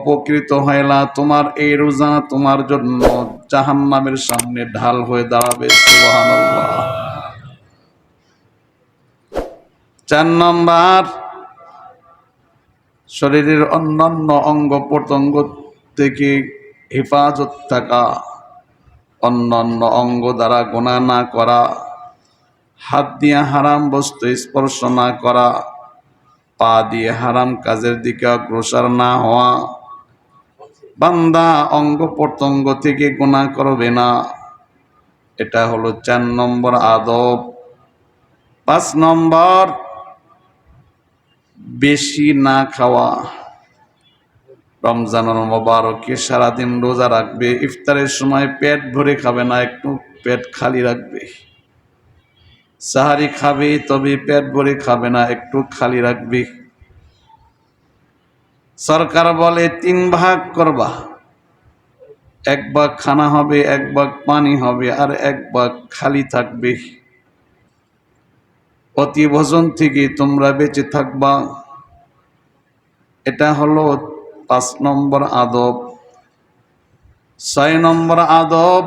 উপকৃত হয় না, তোমার এই রোজা তোমার জন্য জাহান্নামের সামনে ঢাল হয়ে দাঁড়াবে। সুবহানাল্লাহ। 4 নম্বর, শরীরের অন্যান্য অঙ্গ প্রত্যঙ্গ থেকে হেফাজত থাকা, অন্যান্য অঙ্গ দ্বারা গুনাহ না করা, হাত দিয়ে হারাম বস্তু স্পর্শ না করা, পা দিয়ে হারাম কাজের দিকে অগ্রসর না হওয়া। বান্দা অঙ্গ প্রত্যঙ্গ থেকে গুনাহ করবে না, এটা হলো 4 নম্বর আদব। 5 নম্বর, বেশি না খাওয়া। রমজানুল মোবারকে সারাদিন রোজা রাখবে, ইফতারের সময় পেট ভরে খাবে না, একটু পেট খালি রাখবে। সাহারি খাবে তবে পেট ভরে খাবে না, একটু খালি রাখবে। সরকার বলে 3 ভাগ করবা, 1 ভাগ খানা হবে, 1 ভাগ পানি হবে, আর 1 ভাগ খালি থাকবে। অতি ভোজন থেকে তোমরা বেঁচে থাকবা, এটা হলো 5 নম্বর আদব। 6 নম্বর আদব,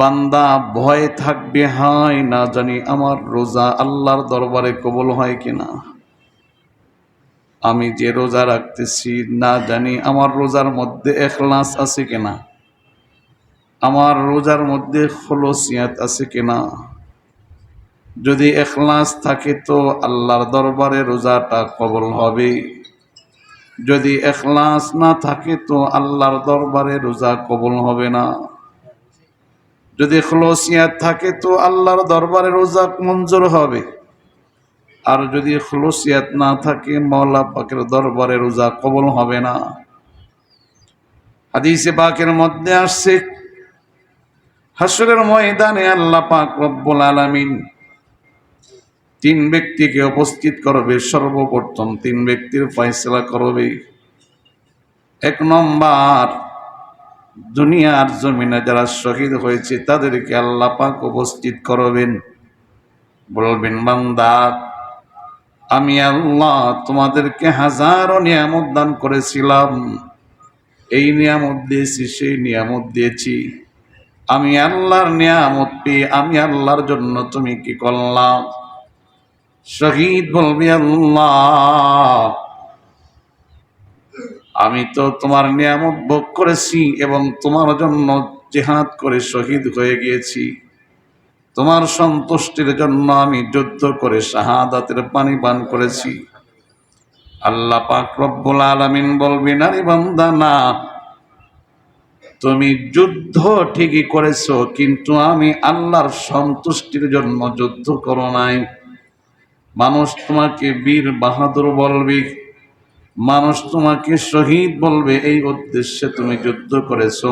বান্দা ভয় থাকবে, হয় না জানি আমার রোজা আল্লাহর দরবারে কবুল হয় কিনা, আমি যে রোজা রাখতেছি না জানি আমার রোজার মধ্যে ইখলাস আছে কিনা, আমার রোজার মধ্যে খুলুসিয়াত আছে কিনা। যদি ইখলাস থাকে তো আল্লাহর দরবারে রোজাটা কবুল হবে, যদি ইখলাস না থাকে তো আল্লাহর দরবারে রোজা কবুল হবে না। যদি খুলুসিয়াত থাকে তো আল্লাহর দরবারে রোজা মঞ্জুর হবে, আর যদি খুলুসিয়াত না থাকে মাওলা পাকের দরবারে রোজা কবুল হবে না। হাদিসে পাকের মধ্যে আসছে, হাসরের ময়দানে আল্লাহ পাক রব্বুল আলামিন 3 ব্যক্তিকে উপস্থিত করবে। সর্বপ্রথম 3 ব্যক্তির ফয়সালা করবে। 1 নম্বর, দুনিয়ার জমিনে যারা শহীদ হয়েছে তাদেরকে আল্লাহ পাক উপস্থিত করবেন, বলবেন বান্দা আমি আল্লাহ তোমাদেরকে হাজারো নিয়ামত দান করেছিলাম, এই নিয়ামত দিয়েছি, সেই নিয়ামত দিয়েছি, আমি আল্লাহর নিয়ামত পেয়ে আমি আল্লাহর জন্য তুমি কি করলাম? শহীদ বলবি আল্লাহ আমি তো তোমার নিয়ামত ভোগ করেছি এবং তোমার জন্য জিহাদ করে শহীদ হয়ে গিয়েছি, তোমার সন্তুষ্টির জন্য আমি যুদ্ধ করে শাহাদাতের পানি পান করেছি। আল্লাহ পাক রব্বুল আলামিন বলবেন আরে বান্দা না, তুমি যুদ্ধ ঠিকই করেছো কিন্তু আমি আল্লাহর সন্তুষ্টির জন্য যুদ্ধ করো নাই। মানুষ তোমাকে বীর বাহাদুর বলবে, মানুষ তোমাকে শহীদ বলবে, এই উদ্দেশ্যে তুমি যুদ্ধ করেছো।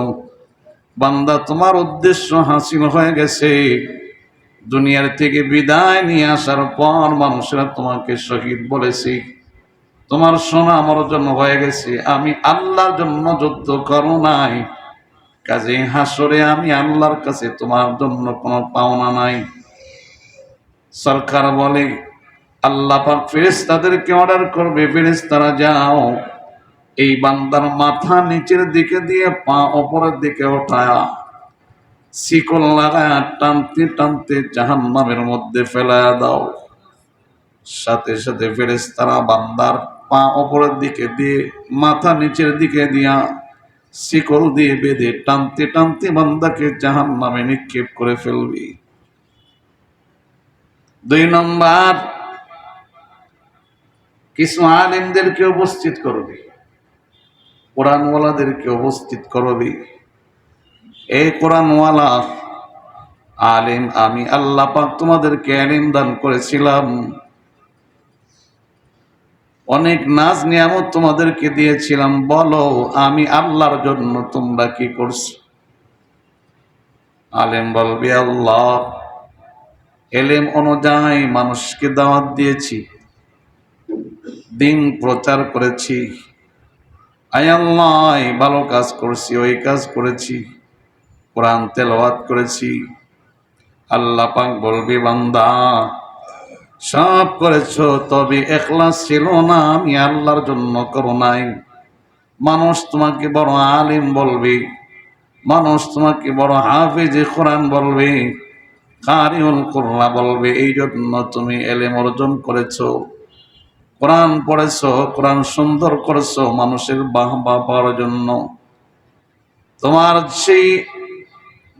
বান্দা তোমার উদ্দেশ্য হাসিল হয়ে গেছে, দুনিয়ার থেকে বিদায় নিয়ে আসার পর মানুষেরা তোমাকে শহীদ বলেছে, তোমার সুনাম অর্জন হয়ে গেছে, আমি আল্লাহর জন্য যুদ্ধ করো নাই, কাজে হাসরে আমি আল্লাহর কাছে তোমার জন্য কোনো পাওনা নাই। সরকার বলে আল্লাহ পাক ফেরেশতাদেরকে অর্ডার করবে, ফেরেশতারা যাও এই বান্দার মাথা নিচের দিকে দিয়ে পা উপরের দিকে ওঠায়া শিকল লাগায়া টানতে টানতে জাহান্নামের মধ্যে ফেলায়া দাও। সাথে সাথে ফেরেশতারা বান্দার পা উপরের দিকে দিয়ে মাথা নিচের দিকে দিয়া শিকল দিয়ে বেঁধে টানতে টানতে বান্দাকে জাহান্নামে নিক্ষেপ করে ফেলবি। 2 নম্বর, কিছু আলেমদেরকে উপস্থিত করবি, কোরআনওয়ালাদেরকে উপস্থিত করবি। এই কোরআনওয়ালা আলেম, আমি আল্লাহ পাক তোমাদেরকে ইলম দান করেছিলাম, অনেক নাজ নিয়ামত তোমাদেরকে দিয়েছিলাম, বলো আমি আল্লাহর জন্য তোমরা কি করছো? আলেম বলবে আল্লাহ ইলম অনুযায়ী মানুষকে দাওয়াত দিয়েছি, দিন প্রচার করেছি, আয় আল্লাহ এই ভালো কাজ করছি, ওই কাজ করেছি, কোরআন তেলাওয়াত করেছি। আল্লাহ পাক বলবে বান্দা সব করেছো, তবে ইখলাস ছিল না, আমি আল্লাহর জন্য করো নাই। মানুষ তোমাকে বড় আলিম বলবে, মানুষ তোমাকে বড় হাফেজ কোরআন বলবে, কারিউল কুরআন বলবে, এই জন্য তুমি ইলম অর্জন করেছো, কোরআন পড়েছো, কোরআন সুন্দর করেছো মানুষের বাহবা পাওয়ার জন্য। তোমার সেই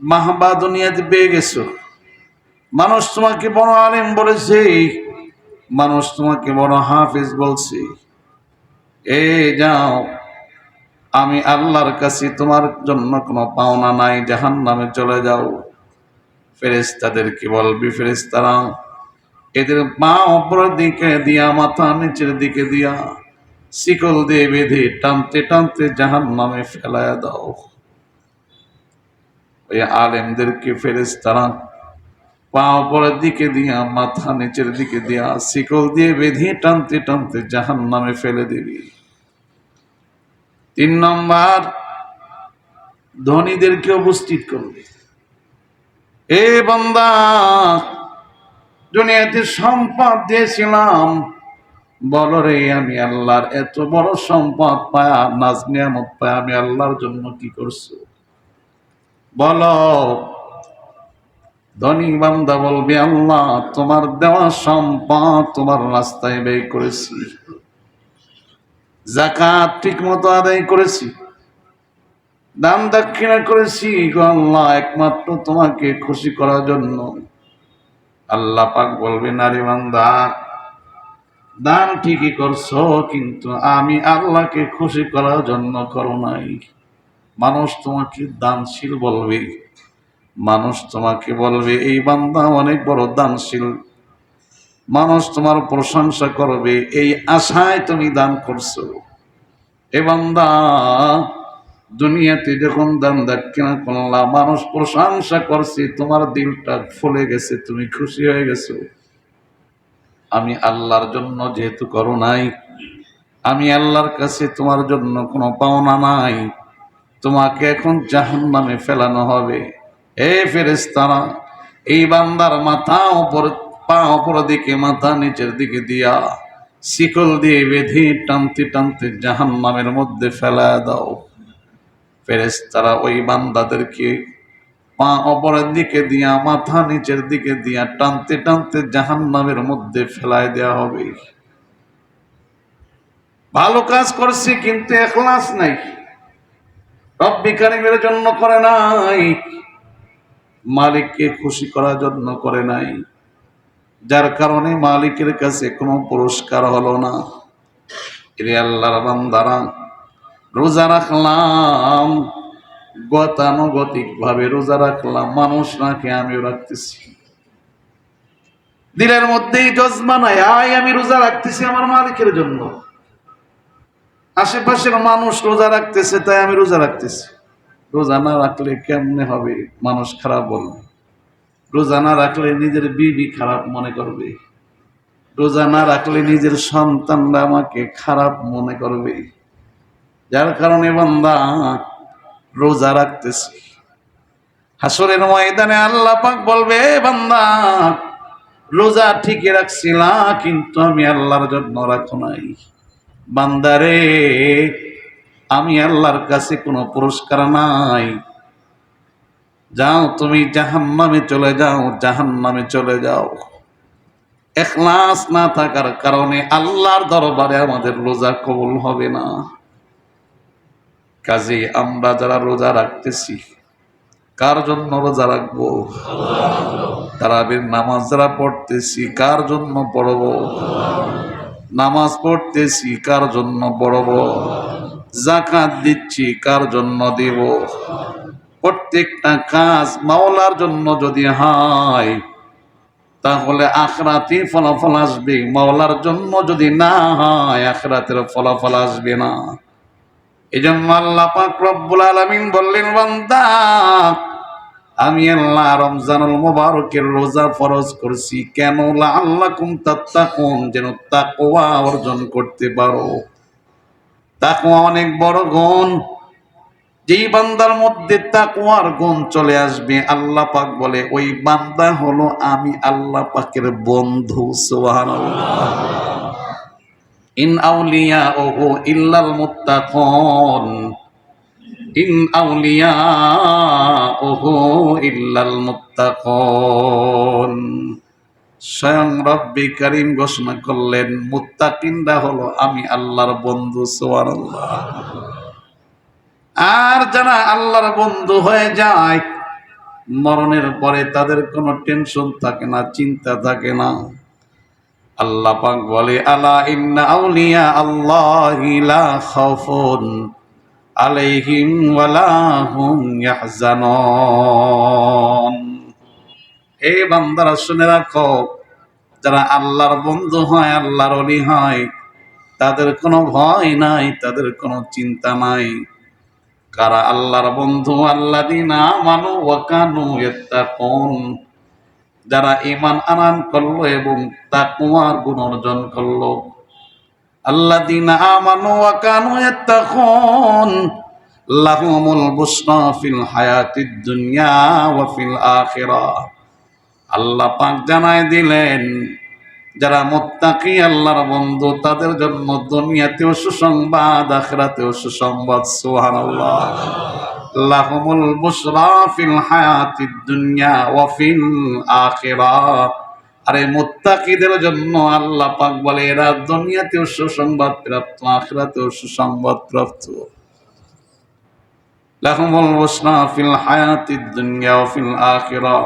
বাহবা দুনিয়াতে পেয়ে গেছো। মানুষ তোমাকে বড় আলিম বলেছে, মানুষ তোমাকে বড় হাফেজ বলছে। এ যাও, আমি আল্লাহর কাছে তোমার জন্য কোনো পাওনা নাই, জাহান্নামে চলে যাও। ফেরেশতাদেরকে বলবি, ফেরেশতারা এদের পা উপরের দিকে দিয়া, মাথা নিচের দিকে দিয়া শিকল দিয়ে বেঁধে টানতে টানতে জাহান্নামে ফেলায়া দাও। ওই আলেমদেরকে ফেরেশতারা পা উপরের দিকে দিয়া, মাথা নিচের দিকে দিয়া শিকল দিয়ে বেঁধে টানতে টানতে জাহান্নামে ফেলে দিবি। 3 নম্বর, ধনীদেরকে উপস্থিত করবে। এ বান্দা, দুনিয়াতে সম্পদ দিয়েছিলাম, বলো রে আমি আল্লাহর এত বড় সম্পদ পায়া, নাজ নিয়ামত পায়া আমি আল্লাহর জন্য কি করছো বলো। ধনী বান্দা বলবে, আল্লাহ তোমার দেওয়া সম্পদ তোমার রাস্তায় ব্যয় করেছি, যাকাত ঠিক মতো আদায় করেছি, দান দক্ষিণা করেছি গো আল্লাহ, একমাত্র তোমাকে খুশি করার জন্য। আল্লাহ পাক বলবে, নারী বান্দা, দান ঠিকই করছো, কিন্তু আমি আল্লাহকে খুশি করার জন্য করো নাই। মানুষ তোমাকে দানশীল বলবে, মানুষ তোমাকে বলবে এই বান্দা অনেক বড় দানশীল, মানুষ তোমার প্রশংসা করবে, এই আশায় তুমি দান করছো। এ বান্দা, দুনিয়াতে যখন দান দক্ষিণা করলাম, মানুষ প্রশংসা করছে, তোমার দিলটা ফুলে গেছে, তুমি খুশি হয়ে গেছো। আমি আল্লাহর জন্য যেহেতু করো নাই, আমি আল্লাহর কাছে তোমার জন্য কোনো পাওনা নাই, তোমাকে এখন জাহান্নামে ফেলানো হবে। হে ফেরেশতারা, এই বান্দার মাথা উপর, পা উপর দিকে, মাথা নিচের দিকে দিয়া শিকল দিয়ে বেঁধে টানতে টানতে জাহান্নামের মধ্যে ফেলা দাও। ফেরেশতারা ওই বান্দাদেরকে পা অপরের দিকে দিয়া, মাথা নিচের দিকে দিয়া টানতে টানতে জাহান্নামের মধ্যে ফেলায় দেওয়া হবে। ভালো কাজ করছি কিন্তু ইখলাস নাই, রব্বিল কারীমের জন্য করে নাই, মালিককে খুশি করার জন্য করে নাই, যার কারণে মালিকের কাছে কোনো পুরস্কার হলো না। এরে আল্লাহর বান্দারা, রোজা রাখলাম, গতানুগতিক ভাবে রোজা রাখলাম, মানুষ রাখে আমিও রাখতেছি, দিলের মধ্যেই জজবা নাই, আয় আমি রোজা রাখতেছি আমার মালিকের জন্য। আশেপাশের মানুষ রোজা রাখতেছে তাই আমি রোজা রাখতেছি। রোজা না রাখলে কেমনে হবে, মানুষ খারাপ বলবে। রোজা না রাখলে নিজের বিবি খারাপ মনে করবে, রোজা না রাখলে নিজের সন্তানরা আমাকে খারাপ মনে করবে। যার কারণে বান্দা রোজা রাখতেছি। হাসরের ময়দানে আল্লাহ পাক বলবে, বান্দা রোজা ঠিকই রাখছিলা, কিন্তু আমি আল্লাহর জন্য রাখো নাই। বান্দারে, আমি আল্লাহর কাছে কোনো পুরস্কার নাই, যাও তুমি জাহান্নামে চলে যাও, জাহান্নামে চলে যাও। ইখলাস না থাকার কারণে আল্লাহর দরবারে আমাদের রোজা কবুল হবে না। কাজে আমরা যারা রোজা রাখতেছি, কার জন্য রোজা রাখবো? তারাবির নামাজ যারা পড়তেছি, কার জন্য পড়বো? নামাজ পড়তেছি, কার জন্য পড়বো? যাকাত দিচ্ছি, কার জন্য দিব? প্রত্যেকটা কাজ মাওলার জন্য যদি হয়, তাহলে আখিরাতে ফলাফল আসবে। মাওলার জন্য যদি না হয়, আখিরাতের ফলাফল আসবে না। এজন্য আল্লাহ পাক রব্বুল আলামিন বললেন, বান্দা আমি আল্লাহ রমজানুল মুবারকের রোজা ফরজ করছি কেন? লাআল্লাকুম তাত্তাকুন, যেন তাকওয়া অর্জন করতে পারো। তাকওয়া অনেক বড় গুণ। যেই বান্দার মধ্যে তাকওয়ার গুণ চলে আসবে, আল্লাহ পাক বলে ওই বান্দা হলো আমি আল্লাহ পাকের বন্ধু। সুবহানাল্লাহ। ইন আউলিয়াউহু ইল্লাল মুত্তাকুন, ইন আউলিয়াউহু ইল্লাল মুত্তাকুন। স্বয়ং রব্বি করিম ঘোষণা করলেন মুত্তাকিনরা হলো আমি আল্লাহর বন্ধু। সুবহানাল্লাহ। আর যারা আল্লাহর বন্ধু হয়ে যায়, মরণের পরে তাদের কোনো টেনশন থাকে না, চিন্তা থাকে না। আল্লাহ পাক বলে আলা ইন্না আউলিয়া আল্লাহি লা খাউফুন আলাইহিম ওয়ালা হুম ইয়াহজানুন। এই বান্দারা শুনে রাখো, যারা আল্লাহর বন্ধু হয়, আল্লাহর ওলি হয়, তাদের কোনো ভয় নাই, তাদের কোনো চিন্তা নাই। কারা আল্লাহর বন্ধু? আল্লাযীনা আমানু ওয়া কানু ইয়াত্তাকুন, যারা ঈমান আনয়ন করলো এবং তাকওয়ার গুণ অর্জন করলো। আল্লাযীনা আমানু ওয়া কানু ইয়াত্তাকুন লাহুমুল বুশরা ফিল হায়াতিদ দুনিয়া ওয়া ফিল আখিরাহ। আল্লাহ পাক জানায় দিলেন যারা মুত্তাকি আল্লাহর বন্ধু তাদের জন্য দুনিয়াতেও সুসংবাদ, আখিরাতেও সুসংবাদ। সুবহানাল্লাহ। লাহুমুল বুশরা ফিল হায়াতিদ দুনিয়া ওয়া ফিল আখিরাহ। আরে মুত্তাকিদের জন্য আল্লাহ পাক বলে এরা দুনিয়াতেও সুসংবাদ প্রাপ্ত, আখিরাতেও সুসংবাদ প্রাপ্ত। লাহুমুল বুশরা ফিল হায়াতিদ দুনিয়া ওয়া ফিল আখিরাহ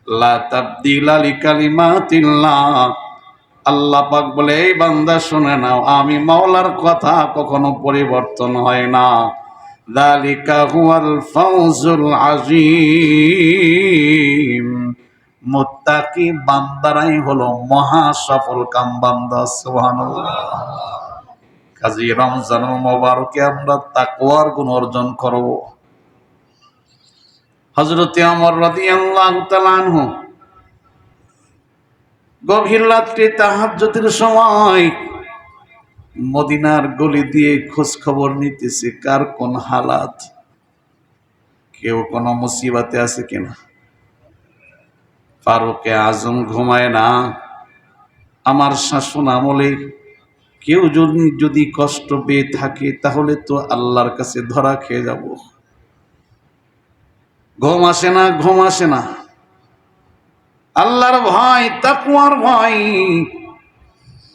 লা তাবদীলা লিকালিমাতিল্লাহ। আল্লাহ পাক বলে এই বান্দা শুনে নাও, আমি মাওলার কথা কখনো পরিবর্তন হয় না। যালিকা হুয়াল ফাওজুল আযীম। মুত্তাকি বান্দারাই হলো মহা সফল কাম বান্দা। সুবহানাল্লাহ। কাজী রমজানুল মুবারকে আমরা তাকওয়ার গুণ অর্জন করব। হযরত ওমর রাদিয়াল্লাহু তাআলা আনহু গভীর রাত্রে তাহাজ্জুদের সময় মদিনার গলি দিয়ে খোঁজ খবর নিতেছে কার কোন হালাত, কেউ কোন মুসিবতে আছে কিনা। ফারুকে আজম ঘুমায় না। আমার শাসন আমলে কেউ যদি কষ্ট পেয়ে থাকে তাহলে তো আল্লাহর কাছে ধরা খেয়ে যাব। ঘুম আসে না, ঘুম আসে না। আল্লাহর ভয়, তাকওয়ার ভয়।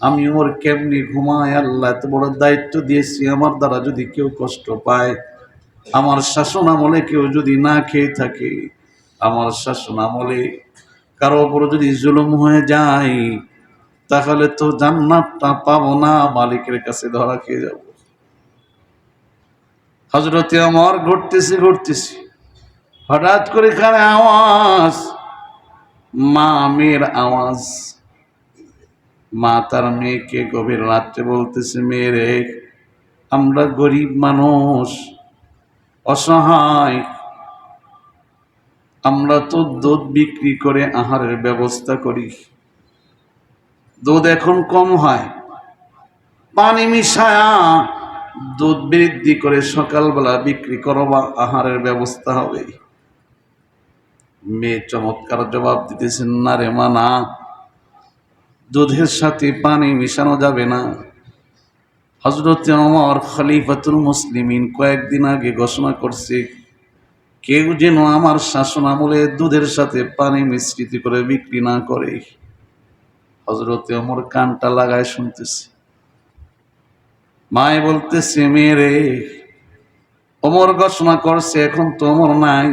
আমি ওর কেমনি ঘুমায়? আল্লাহ এত বড় দায়িত্ব দিয়েছি, আমার দ্বারা যদি কেউ কষ্ট পায়, আমার শাসন আমলে কেউ যদি না খেয়ে থাকে, আমার শাসন আমলে কারো উপর যদি জুলুম হয়ে যায়, তাহলে তো জান্নাতটা পাবো না, মালিকের কাছে ধরা খেয়ে যাব। হযরতে ওমর ঘুরতেছি, হঠাৎ করে কানে আওয়াজ, মা মেয়ের আওয়াজ। মা তার মেয়েকে গভীর রাত্রে বলতেছে, মেয়েরে আমরা গরিব মানুষ, অসহায়, আমরা তো দুধ বিক্রি করে আহারের ব্যবস্থা করি। দুধ এখন কম হয়, পানি মিশায়া দুধ বৃদ্ধি করে সকালবেলা বিক্রি করো বা আহারের ব্যবস্থা হবে। মেয়ে চমৎকার জবাব দিতেছেন, না রে মা, না, দুধের সাথে পানি মিশানো যাবে না। হযরত ওমর খলিফাতুল মুসলিমিন কয়েকদিন আগে ঘোষণা করছে কেউ যেন আমার শাসন আমলে দুধের সাথে পানি মিশ্রিত করে বিক্রি না করে। হযরত ওমর কানটা লাগায় শুনতেছে। মায়ে বলতেছে, মেয়েরে ওমর ঘোষণা করছে, এখন তো ওমর নাই,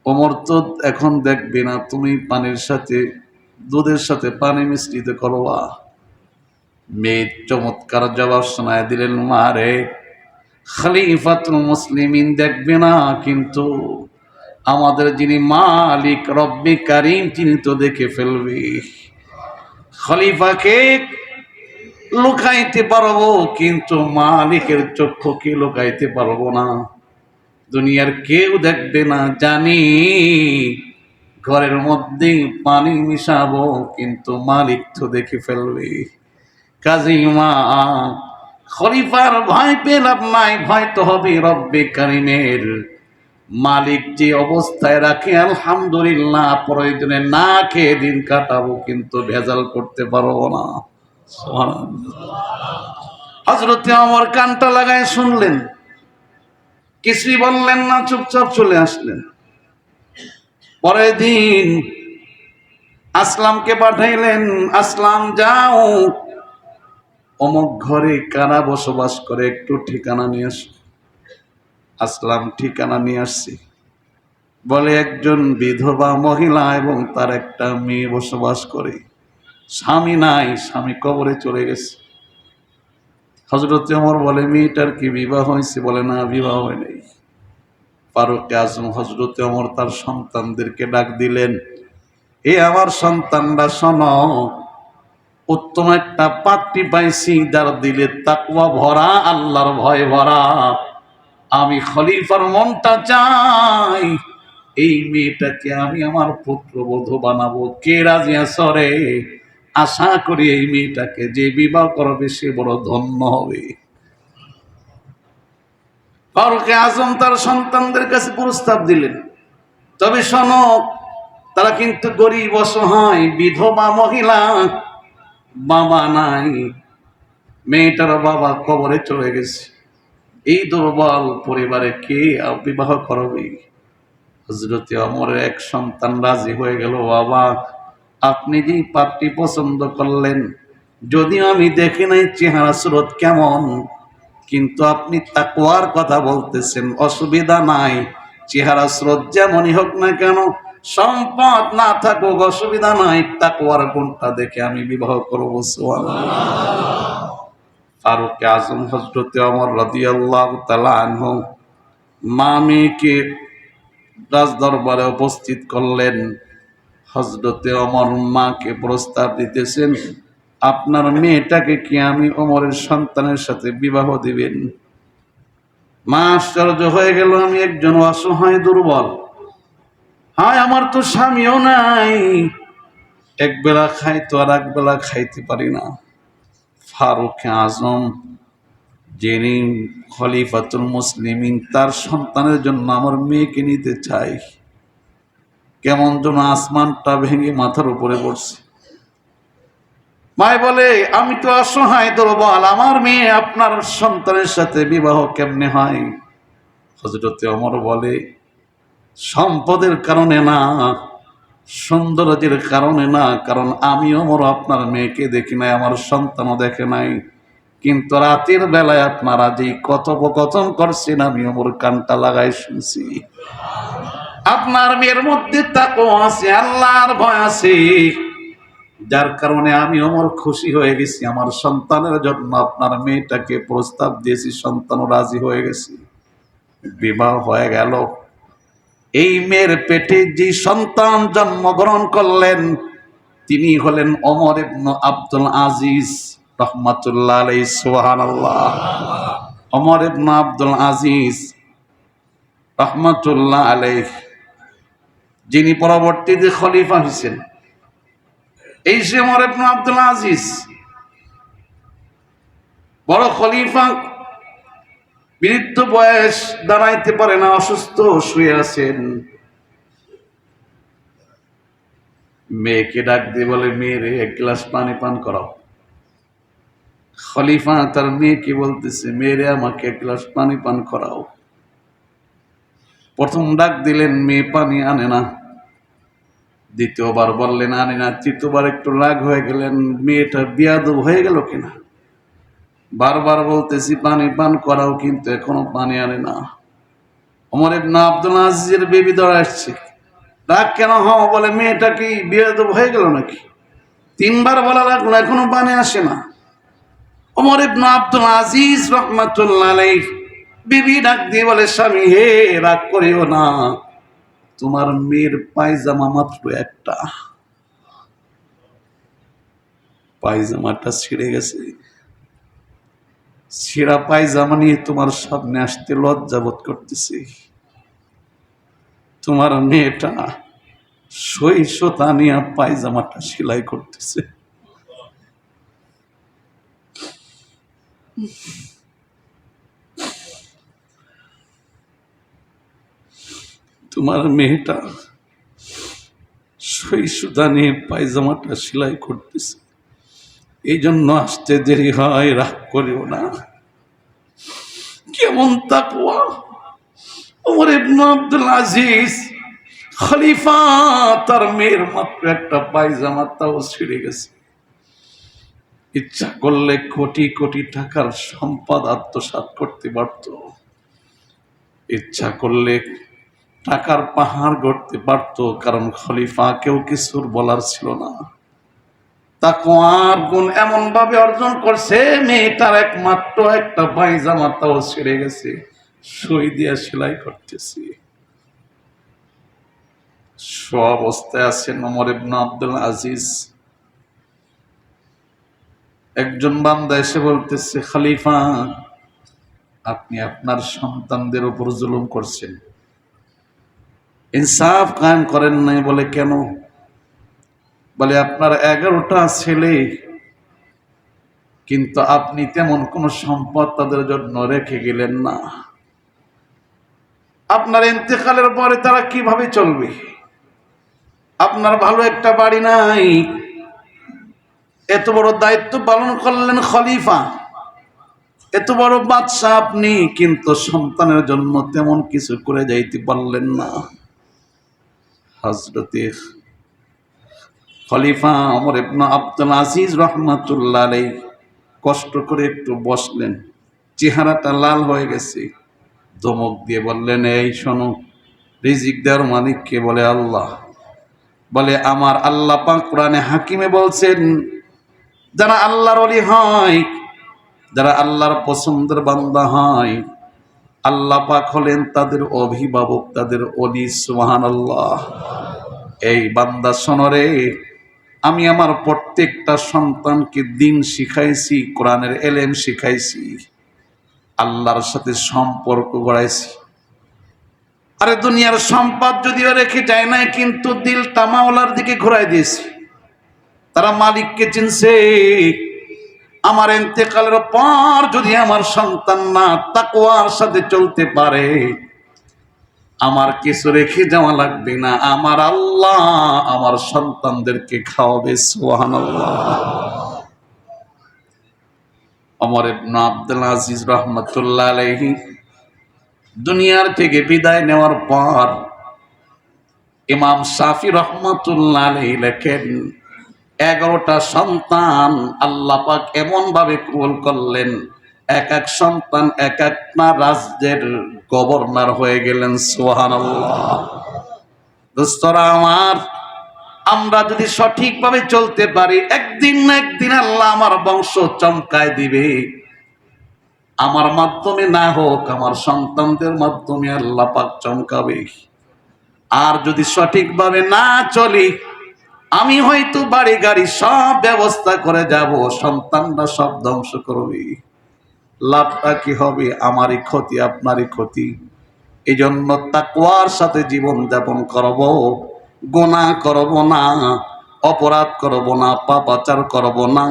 ওমর তো এখন দেখবে না, তুমি পানির সাথে দুধের সাথে পানি মিশ্রিত করবা। মেয়ে চমৎকার জবাব শোনায় দিলেন, মা রে, খলিফাতুল মুসলিমিন দেখবে না, কিন্তু আমাদের যিনি মালিক রব্বি কারীম তিনি তো দেখে ফেলবে। খলিফাকে লুকাইতে পারবো কিন্তু মালিকের চক্ষুকে লুকাইতে পারবো না। দুনিয়ার কেউ দেখবে না, জানি ঘরের মধ্যে পানি মিশাবো কিন্তু মালিক তো দেখে ফেলবে। কাজী মা খলিফার ভয় পেয়ে লাভ নাই, ভয় তো হবে রব্বে কারিমের। মালিক যে অবস্থায় রাখে আলহামদুলিল্লাহ, প্রয়োজনে না খেয়ে দিন কাটাবো, কিন্তু ভেজাল করতে পারবো না। হযরতে ওমর কানটা লাগায় শুনলেন, কিছুই বললেন না, চুপচাপ চলে আসলেন। পরের দিন আসলামকে পাঠাইলেন, আসলাম যাও অমুক ঘরে কারা বসবাস করে, একটু ঠিকানা নিয়ে আস। আসলাম ঠিকানা নিয়ে আসছি। বলে একজন বিধবা মহিলা এবং তার একটা মেয়ে বসবাস করে, স্বামী নাই, স্বামী কবরে চলে গেছে। হযরত ওমর বলে মেয়েটার কি বিবাহ হয়েছে? বলে না, বিবাহ হয় নাই। ফারুক আজম হযরত ওমর তার সন্তানদেরকে ডাক দিলেন, এ আমার সন্তানরা শোনো, উত্তম একটা পাত্রী পাইছি, যার দিলে তাকওয়া ভরা, আল্লাহর ভয় ভরা। আমি খলিফার মনটা চাই, এই মেয়েটাকে আমি আমার পুত্রবধূ বানাবো। কে রাজি আছো রে? আশা করি এই মেয়েটাকে যে বিবাহ করবে সে বড় ধন্য হবে। ফারুক আজম তার সন্তানদের কাছে প্রস্তাব দিলেন, তবে শোনো, তারা কিন্তু গরিব, অসহায়, বিধবা মহিলা, বাবা নাই, মেয়েটার বাবা কবরে চলে গেছে। এই দুর্বল পরিবারে কে বিবাহ করবে? হযরত ওমরের এক সন্তান রাজি হয়ে গেল, বাবা আপনি যে পাত্রী পছন্দ করলেন, যদিও আমি দেখি নাই চেহারা সুরত কেমন, কিন্তু আপনি তাকওয়ার কথা বলতেছেন, অসুবিধা নাই। চেহারা স্রোত যেমনই হোক না কেন, সম্পদ না থাকুক, অসুবিধা নাই, তাকওয়ার গুণটা দেখে আমি বিবাহ করবো। সুবহানাল্লাহ। ফারুক আজম হযরত ওমর রাদিয়াল্লাহু তাআলা আনহু মা মেয়েকে রাজ দরবারে উপস্থিত করলেন। হযরত ওমর মাকে প্রস্তাব দিতেছেন, আপনার মেয়েটাকে কি আমি ওমরের সন্তানের সাথে বিবাহ দিবেন? মা আশ্চর্য হয়ে গেল, আমি একজন অসহায় দুর্বল, হায় আমার তো স্বামীও নাই, এক বেলা খাই তো আর এক বেলা খাইতে পারি না। ফারুক আজম যিনি খলিফাতুল মুসলিমিন, তার সন্তানের জন্য আমার মেয়েকে নিতে চাই। কেমন যেন আসমানটা ভেঙে মাথার উপরে পড়ছে। মায় বলে, আমি তো অসহায় দুর্বল, আমার মেয়ে আপনার সন্তানের সাথে বিবাহ কেমনে হয়? হযরত ওমর বলে, সম্পদের কারণে না, সৌন্দর্যের কারণে না, কারণ আমি ওমর আপনার মেয়েকে দেখি নাই, আমার সন্তানও দেখে নাই, কিন্তু রাতের বেলায় আপনারা যে কথোপকথন করছেন আমি ওমর কানটা লাগাই শুনছি। আপনার মেয়ের মধ্যে তাকওয়া আছে, আল্লাহর ভয় আছে, যার কারণে আমি ওমর খুশি হয়ে গেছি। আমার সন্তানের জন্য আপনার মেয়েটাকে প্রস্তাব দিয়েছি, সন্তানও রাজি হয়ে গেছি। বিবাহ হয়ে গেল। এই মেয়ের পেটে যে সন্তান জন্মগ্রহণ করলেন তিনি হলেন ওমর ইবনে আব্দুল আজিজ রাহমাতুল্লাহ আলাইহি। সুবহানাল্লাহ। ওমর ইবনে আব্দুল আজিজ রাহমাতুল্লাহ আলাইহি, যিনি পরবর্তীতে খলিফা হয়েছেন, এই যে ওমর ইবনে আব্দুল আজিজ বড় খলিফা, বৃদ্ধ বয়স, দাঁড়াইতে পারে না, অসুস্থ, শুয়ে আছেন। মেয়েকে ডাক দিয়ে বলে, মেয়েরে এক গ্লাস পানি পান করাও। খলিফা তার মেয়েকে বলতেছে, মেয়েরে আমাকে এক গ্লাস পানি পান করাও। প্রথম ডাক দিলেন, মেয়ে পানি আনে না। দ্বিতীয়বার বললেন আনে না। তৃতীয়বার একটু রাগ হয়ে গেলেন, মেয়েটা বিয়াদব হয়ে গেল কিনা। বারবার বলতেছি পানি পান করাও, কিন্তু এখনো পানি আনে না। ওমর ইবনে আব্দুল আজিজের বেবি দৌড়ে আসছে। রাগ কেন হও? বলে মেয়েটা কি বিয়াদব হয়ে গেল নাকি? তিনবার বলা লাগলো, এখনো পানি আসে না। ওমর ইবনে আব্দুল আজিজ রাহমাতুল্লাহ আলাইহি বিবি ডাক দিয়ে বলে, স্বামী হে, রাগ করিও না, তোমার মেয়ের পায়জামা মাত্র একটা, পায়জামাটা ছিঁড়ে গেছে। ছেঁড়া পায়জামা নিয়ে তোমার সামনে আসতে লজ্জা বোধ করতেছি। তোমার মেয়েটা সই সুতা নিয়ে পায়জামাটা সেলাই করতেছে। তোমার মেয়েটা সই সুদানে পায়জামাটা সেলাই করতেছে, এই জন্য আসতে দেরি হয়, রাগ করিও না। কেমন তাকওয়া! ওমর ইবনে আব্দুল আজিজ খলিফা, তার মেয়ের মাত্র একটা পায়জামা, তাও ছিঁড়ে গেছে। ইচ্ছা করলে কোটি কোটি টাকার সম্পদ আত্মসাৎ করতে পারত, ইচ্ছা করলে টাকার পাহাড় গড়তে পারত, কারণ খলিফা কেউ কিছুর বলার ছিল না। তাকওয়ার গুণ এমন ভাবে অর্জন করছে, মেয়েটার একমাত্র একটা পায়জামা তাও ছিঁড়ে গেছে, সই দিয়া সেলাই করতেছি। অবস্থায় আছেন ওমর ইবনে আব্দুল আজিজ। একজন বান্দা এসে বলতেছে, খলিফা আপনি আপনার সন্তানদের উপর জুলুম করছেন, ইনসাফ কায়েম করেন নাই। বলে কেন? বলে আপনার 11টা ছেলে, কিন্তু আপনি তেমন কোন সম্পদ তাদের জন্য রেখে গেলেন না। আপনার ইন্তেকালের পরে তারা কিভাবে চলবে? আপনার ভালো একটা বাড়ি নাই, এত বড় দায়িত্ব পালন করলেন খলিফা, এত বড় বাদশা আপনি, কিন্তু সন্তানের জন্য তেমন কিছু করে যাইতে পারলেন না। হযরতে খলিফা ওমর ইবনে আব্দুল আজিজ রাহমাতুল্লাহ আলাইহি কষ্ট করে একটু বসলেন, চেহারাটা লাল হয়ে গেছে, ধমক দিয়ে বললেন, এই শোনো, রিজিক দেওয়ার মালিক কে? বলে আল্লাহ। বলে আমার আল্লাহ পাক কোরআনে হাকিমে বলছেন, যারা আল্লাহর ওলি হয়, যারা আল্লাহর পছন্দের বান্দা হয়, আল্লাহ পাক হলেন তাদের অভিভাবক, তাদের ওলি। সুবহানাল্লাহ। এই বান্দা শোনরে, আমি আমার প্রত্যেকটা সন্তানকে দিন শিখাইছি, কোরআনের এলেম শিখাইছি, আল্লাহর সাথে সম্পর্ক গড়াইছি। আরে দুনিয়ার সম্পদ যদিও রেখে যায় নাই, কিন্তু দিলটা মাওলার দিকে ঘুরাই দিয়েছি। তারা মালিককে চিনছে। আমার ইন্তেকালের পর যদি আমার সন্তান না তাকওয়ার সাথে চলতে পারে, আমার কিছু রেখে যাওয়া লাগবে না, আমার আল্লাহ আমার সন্তানদেরকে খাওয়াবে। সুবহানাল্লাহ। ওমর ইবনে আব্দুল আজিজ রাহমাতুল্লাহ আলাইহি দুনিয়ার থেকে বিদায় নেওয়ার পর ইমাম শাফি রাহমাতুল্লাহ আলাইহি লেখেন, 11টা সন্তান আল্লাহ পাক এমন ভাবে কবুল করলেন, এক এক সন্তান এক একটা রাজ্যের গভর্নর হয়ে গেলেন। সুবহানাল্লাহ। দোস্তরা আমার, আমরা যদি সঠিকভাবে চলতে পারি, একদিন না একদিন আল্লাহ আমার বংশ চমকায় দিবে। আমার মাধ্যমে না হোক, আমার সন্তানদের মাধ্যমে আল্লাহ পাক চমকাবে। আর যদি সঠিকভাবে না চলি, আমি হয়তো বাড়ি গাড়ি সব ব্যবস্থা করে যাব, সন্তানরা সব ধ্বংস করবে। লাভটা কি হবে? আমারই ক্ষতি, আপনারই ক্ষতি। এই জন্য তাকওয়ার সাথে জীবন যাপন করব, গুনাহ করব না, অপরাধ করব না, পাপাচার করব না,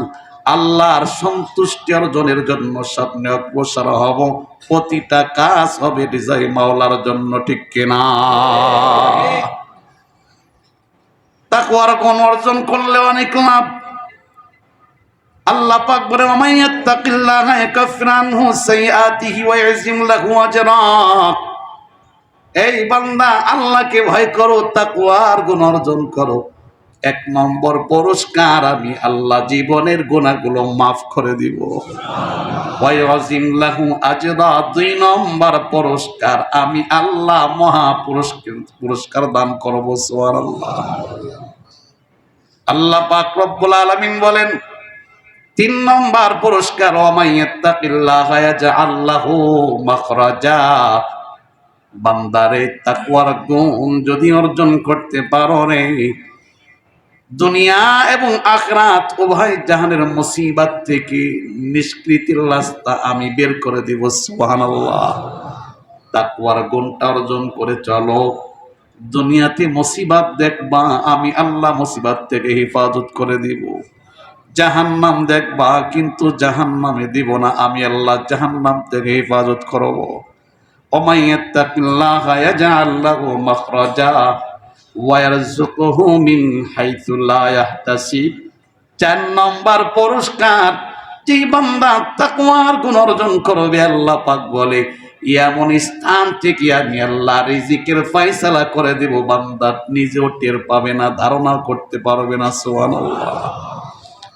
আল্লাহর সন্তুষ্টি অর্জনের জন্য সামনে অগ্রসর হব। প্রতিটা কাজ হবে রিজাই মাওলার জন্য, ঠিক কিনা? তাকওয়ার গুণ অর্জন করলে অনেক লাভ। আল্লাহ পাক বলে, ওয়ামাইয়াত্তাকিল্লাহা ইয়াকাফির আনহু সাইয়্যাতিহি ওয়া ইয়াযিম লাহু আজরা। এই বান্দা, আল্লাহকে ভয় করো, তাকওয়ার গুণ অর্জন করো, 1 নম্বর পুরস্কার আমি আল্লাহ জীবনের গুনাহগুলো মাফ করে দিব। ওয়া ইয়াযিম লাহু আজরা, 2 নম্বর পুরস্কার আমি আল্লাহ মহা পুরস্কার দান করব। সুবহানাল্লাহ। আল্লাহ পাক রব্বুল আলামিন বলেন, 3 নম্বর পুরস্কার, ওয়ামাইয়াত্তাকিল্লাহা ইয়াজআল লাহু মাখরাজা। বান্দারে, তাকওয়ার গুণ যদি অর্জন করতে পারো রে, দুনিয়া এবং আখিরাত উভয় জাহানের মুসিবত থেকে নিষ্কৃতির রাস্তা আমি বের করে দিব। সুবহানাল্লাহ। তাকওয়ার গুণটা অর্জন করে চলো, দুনিয়াতে মুসিবত দেখবা, আমি আল্লাহ মুসিবত থেকে হেফাজত করে দিব। জাহান্নাম দেখবা, কিন্তু জাহান্নামে দিব না, আমি আল্লাহ জাহান্নাম থেকে হেফাজত করব। ওমাই ইয়াত্তাকিল্লাহা ইয়াজআল লাহু মাখরাজা ওয়া ইয়ারযুকুহু মিন হাইথু লা ইয়াহতাসিব। 4 নম্বর পুরস্কার, যে বান্দা তাকওয়ার গুণ অর্জন করবে, আল্লাহ পাক বলে এমন স্থান থেকে আমি আল্লাহ রিজিকের ফয়সালা করে দেব, বান্দা নিজেও টের পাবে না, ধারণা করতে পারবে না। সুবহানাল্লাহ।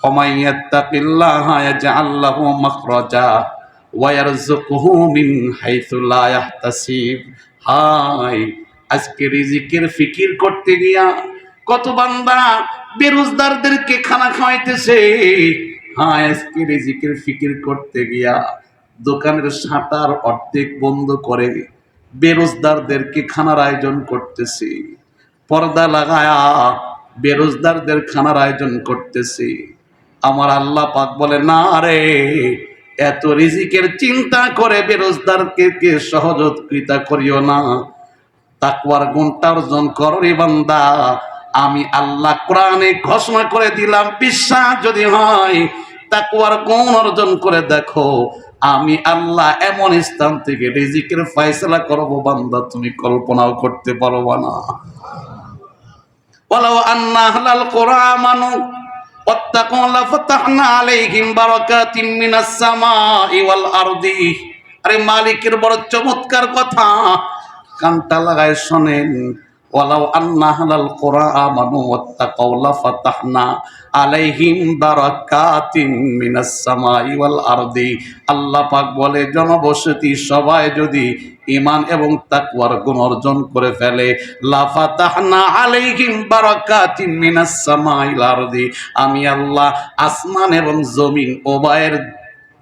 ওমাই ইয়াত্তাকিল্লাহা ইয়াজআল লাহু মাখরাজা ওয়া ইয়ারযুকুহু মিন হাইথু লা ইয়াহতাসিব। হাই, আজকে রিজিকের ফিকির করতে গিয়া কত বান্দা বেরোজগারদেরকে খানা খাওয়াইতেছে। হ্যাঁ, আজকে রিজিকের ফিকির করতে গিয়া দোকানের শাটার অর্ধেক বন্ধ করে বেরোজগারদেরকে খানার আয়োজন করতেছি, পর্দা লাগায়া বেরোজগারদের খানার আয়োজন করতেছি। আমার আল্লাহ পাক বলে না রে, এত রিজিকের চিন্তা করে বেরোজগারকে সহযোগিতা করিও না, তাকওয়ার গুণটা অর্জন করো রে বান্দা। আমি আল্লাহ কোরআনে ঘোষণা করে দিলাম, বিশ্বাস যদি হয় তাকওয়ার গুণ অর্জন করে দেখো, আমি আল্লাহ এমন স্থান থেকে রিজিকের ফয়সালা করব বান্দা তুমি কল্পনাও করতে পারবা না। ওয়ালাউ আন্না আহলাল কুরআ আমানু ওয়াত্তাকু লাফাতাহনা আলাইহিম বারাকাতিম মিনাস সামাই ওয়াল আরদি। আরে মালিকের বড় চমৎকার কথা, কানটা লাগায় শোনেন। ওয়ালাউ আন্না আহলাল কুরআ আমানু ওয়াত্তাকু লাফাতাহনা আলাইহিম বারাকাতিম মিনাস সামাই ওয়াল আরদি। আল্লাহ পাক বলে জনবসতি সবাই যদি ঈমান এবং তাকওয়ার গুণ অর্জন করে ফেলে, লাফাতাহনা আলাইহিম বারাকাতিম মিনাস সামাই ওয়াল আরদি, আমি আল্লাহ আসমান এবং জমিন উভয়ের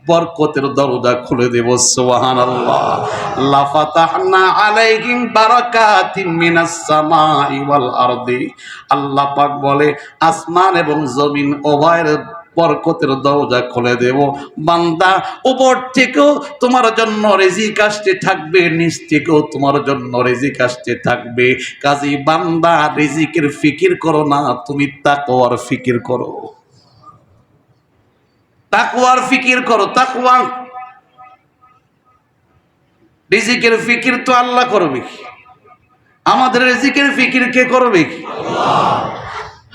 বরকতের দরজা খুলে দেব। সুবহানাল্লাহ। লাফাতাহনা আলাইহিম বারাকাতিম মিনাস সামাই ওয়াল আরদি। আল্লাহ পাক বলে আসমান এবং জমিন উভয়ের বরকতের দরজা খুলে দেব। বান্দা, উপর থেকেও তোমার জন্য রিজিক আসতে থাকবে, নিচ থেকেও তোমার জন্য রিজিক আসতে থাকবে। কাজী বান্দা, রিজিকের ফিকির করো না, তুমি তাকওয়ার ফিকির করো। তাকওয়ার ফিকির করো। তাকওয়া, রিজিকের ফিকির তো আল্লাহ করবে, আমাদের রিজিকের ফিকির কে করবে? আল্লাহ।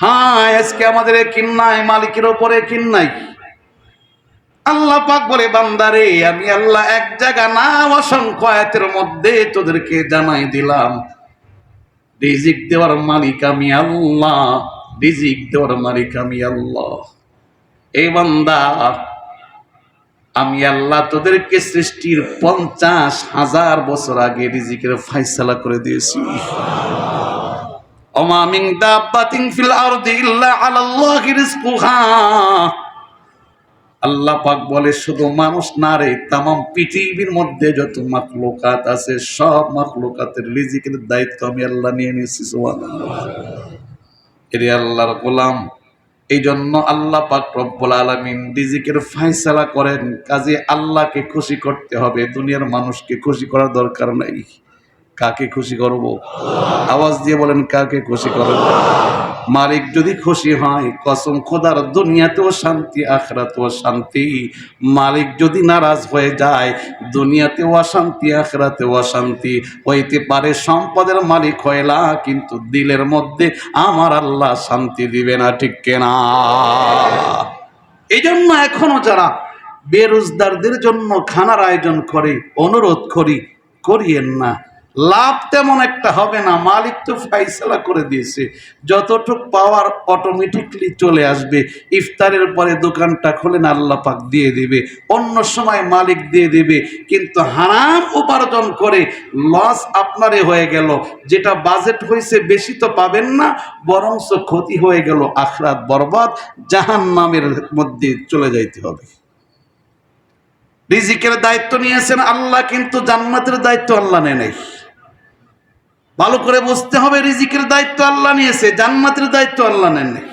হ্যাঁ, আজকে আমাদের কিন নাই, মালিকের উপরে কিন নাই। আল্লাহ পাক বলে বান্দারে, আমি আল্লাহ এক জায়গা না অসংখ্য আয়াতের মধ্যে তোদেরকে জানাই দিলাম, রিজিক দেওয়ার মালিক আমি আল্লাহ, রিজিক দেওয়ার মালিক আমি আল্লাহ। এই বান্দা, আমি আল্লাহ তোদেরকে সৃষ্টির 50,000 বছর আগে রিজিকের ফয়সালা করে দিয়েছি। ওমা মিন দাব্বাতিন ফিল আরদি ইল্লা আলাল্লাহি রিজকুহা। আল্লাহ পাক বলে শুধু মানুষ না রে, তামাম পৃথিবীর মধ্যে যত মাখলুকাত আছে সব মাখলুকাতের রিজিকের দায়িত্ব আমি আল্লাহ নিয়ে নিয়েছি। সুবহানাল্লাহ। এরে আল্লাহর গোলাম, এই জন্য আল্লাহ পাক রব্বুল আলামিন রিজিকের ফয়সালা করেন। কাজে আল্লাহকে খুশি করতে হবে, দুনিয়ার মানুষকে খুশি করার দরকার নাই। কাকে খুশি করব? আওয়াজ দিয়ে বলেন, কাকে খুশি করব? মালিক যদি খুশি হয়, কসম খোদার, দুনিয়াতেও শান্তি আখিরাতেও শান্তি। মালিক যদি নারাজ হয়ে যায়, দুনিয়াতেও অশান্তি আখিরাতেও অশান্তি। হইতে পারে সম্পদের মালিক হইলা, কিন্তু দিলের মধ্যে আমার আল্লাহ শান্তি দিবে না, ঠিক কিনা? এই জন্য এখনো যারা বেরোজগারদের জন্য খানার আয়োজন করে, অনুরোধ করিয়েন না। লাভ তেমন একটা হবে না, মালিক তো ফয়সালা করে দিয়েছে, যতটুক পাওয়ার অটোমেটিকলি চলে আসবে। ইফতারের পরে দোকানটা খোলেন, আল্লাহ পাক দিয়ে দিবে, অন্য সময় মালিক দিয়ে দিবে। কিন্তু হারাম উপার্জন করে লস আপনারে হয়ে গেল, যেটা বাজেট হয়েছে বেশি তো পাবেন না, বরঞ্চ ক্ষতি হয়ে গেল, আখিরাত বরবাদ, জাহান্নামের মধ্যে চলে যাইতে হবে। রিজিকের দায়িত্ব নিয়েছেন আল্লাহ, কিন্তু জান্নাতের দায়িত্ব আল্লাহ নেয় নাই। ভালো করে বুঝতে হবে, রিজিকের দায়িত্ব আল্লাহ নিয়েছে, জান্নাতের দায়িত্ব আল্লাহ নেন নাই।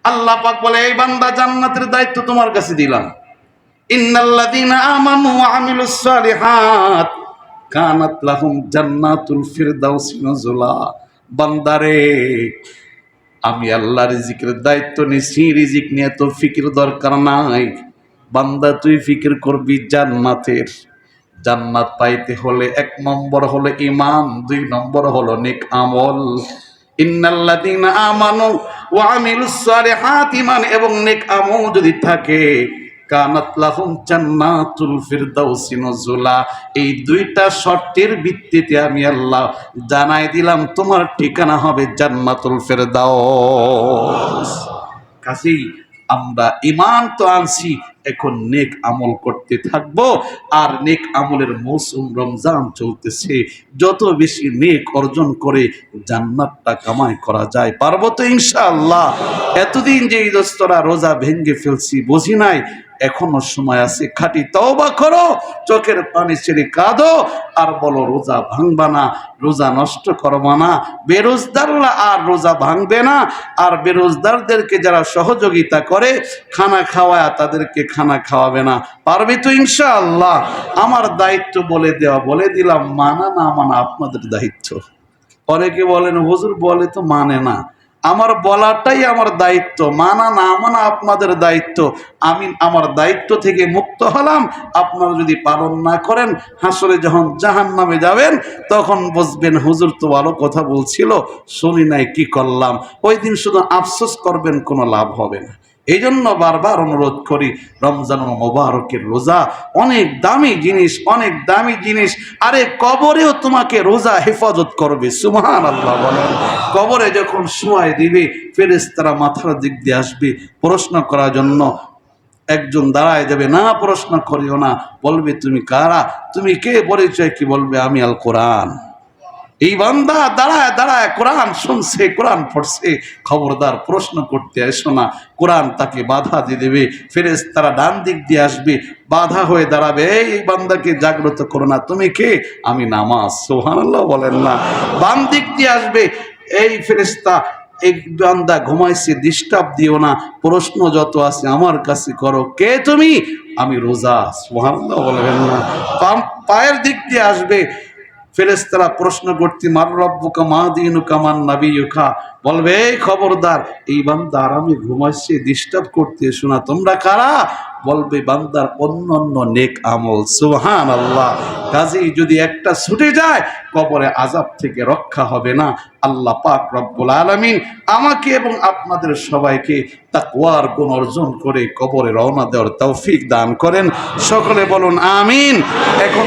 আল্লাহ পাক বলে, এই বান্দা, জান্নাতের দায়িত্ব তোমার কাছে দিলাম। ইন্নাল্লাযীনা আমানু ওয়া আমিলুস সালিহাত কানাত লাহুম জান্নাতুল ফিরদাউসি নুজুলা। বান্দারে, আমি আল্লাহ রিজিকের দায়িত্ব নিছি, রিজিক নিয়ে তো ফিকির দরকার নাই। বান্দা তুই ফিকির করবি জান্নাতের। জান্নাত পাইতে হলে 1 নম্বর হলো ঈমান, 2 নম্বর হলো নেক আমল। ইন্নাল্লাযীনা আমানু ওয়া আমিলুস সালিহাতি, ঈমান এবং নেক আমল যদি থাকে, কানাত লাহুম জান্নাতুল ফিরদাউসি নুজুলা। এই 2টা শর্তের ভিত্তিতে আমি আল্লাহ জানাই দিলাম তোমার ঠিকানা হবে জান্নাতুল ফিরদাউস। কাজেই আমরা ঈমান তো আনছি, এখন নেক আমল করতে থাকবো। আর নেক আমলের মৌসুম রমজান চলতেছে, যত বেশি নেক অর্জন করে জান্নাতটা কামাই করা যায়, পারবো তো ইনশাআল্লাহ। এতদিন যে এই দোস্তরা রোজা ভেঙ্গে ফেলছি বুঝি নাই, এখনো সময় আছে। খাঁটি তওবা করো, চোখের পানি ছেড়ে কাঁদো, আর বলো রোজা ভাঙবা না, রোজা নষ্ট করবা না। বেরোজদাররা আর রোজা ভাঙবে না। আর বেরোজদারদেরকে যারা সহযোগিতা করে খানা খাওয়ায়, তাদেরকে খানা খাওয়াবে না। পারবে তো ইনশাআল্লাহ। আমার দায়িত্ব বলে দেওয়া, বলে দিলাম। মানা না মানা আপনাদের দায়িত্ব। অনেকে বলেন হুজুর বলে তো মানে না। আমার বলাটাই আমার দায়িত্ব, মানা না মানা আপনাদের দায়িত্ব। আমি আমার দায়িত্ব থেকে মুক্ত হলাম। আপনারা যদি পালন না করেন, হাসরে যখন জাহান্নামে যাবেন, তখন বুঝবেন হুজুর তো ভালো কথা বলছিল, শুনি নাই, কি করলাম। ওই দিন শুধু আফসোস করবেন, কোনো লাভ হবে না। এই জন্য বারবার অনুরোধ করি, রমজানুল মোবারকের রোজা অনেক দামি জিনিস, অনেক দামি জিনিস। আরে কবরেও তোমাকে রোজা হেফাজত করবে, সুবহানাল্লাহ বলেন। কবরে যখন শোয়াই দিবে, ফেরেশতারা মাথার দিক দিয়ে আসবে প্রশ্ন করার জন্য। একজন দাঁড়ায় যাবে, না প্রশ্ন করিও না, বলবে তুমি কারা, তুমি কে, পরিচয় কি, বলবে আমি আল কোরআন। এই বান্দা দাঁড়ায় দাঁড়ায় কোরআন শুনছে, কোরআন পড়ছে, খবরদার প্রশ্ন করতে এসো না। কোরআন তাকে বাধা দিয়ে দেবে। ফেরেশতারা ডান দিক দিয়ে আসবে, বাধা হয়ে দাঁড়াবে, এই বান্দাকে জাগ্রত করো না, তুমি কে, আমি নামাজ। সুবহানাল্লাহ বলেন না। বাম দিক দিয়ে আসবে, এই ফেরেশতা, এই বান্দা ঘুমাইছে, ডিস্টার্ব দিও না, প্রশ্ন যত আছে আমার কাছে করো, কে তুমি, আমি রোজা। সুবহানাল্লাহ বলবেন না। পায়ের দিক দিয়ে আসবে ফেরেশতারা প্রশ্ন করতে, মার রব্বুকা মা দীনুকা মান নাবিয়ুকা, বলবে এই খবরদার, এই বান্দা আরামে ঘুমাচ্ছে, ডিস্টার্ব করতে এসো না, তোমরা কারা, বলবে বান্দার অন্যান্য নেক আমল। সুবহানাল্লাহ। কাজেই যদি একটা ছুটে যায়, কবরে আযাব থেকে রক্ষা হবে না। আল্লাহ পাক রব্বুল আলামিন আমাকে এবং আপনাদের সবাইকে তাকওয়ার গুণ অর্জন করে কবরে রওনা দেওয়ার তৌফিক দান করেন। সকলে বলুন আমিন। এখন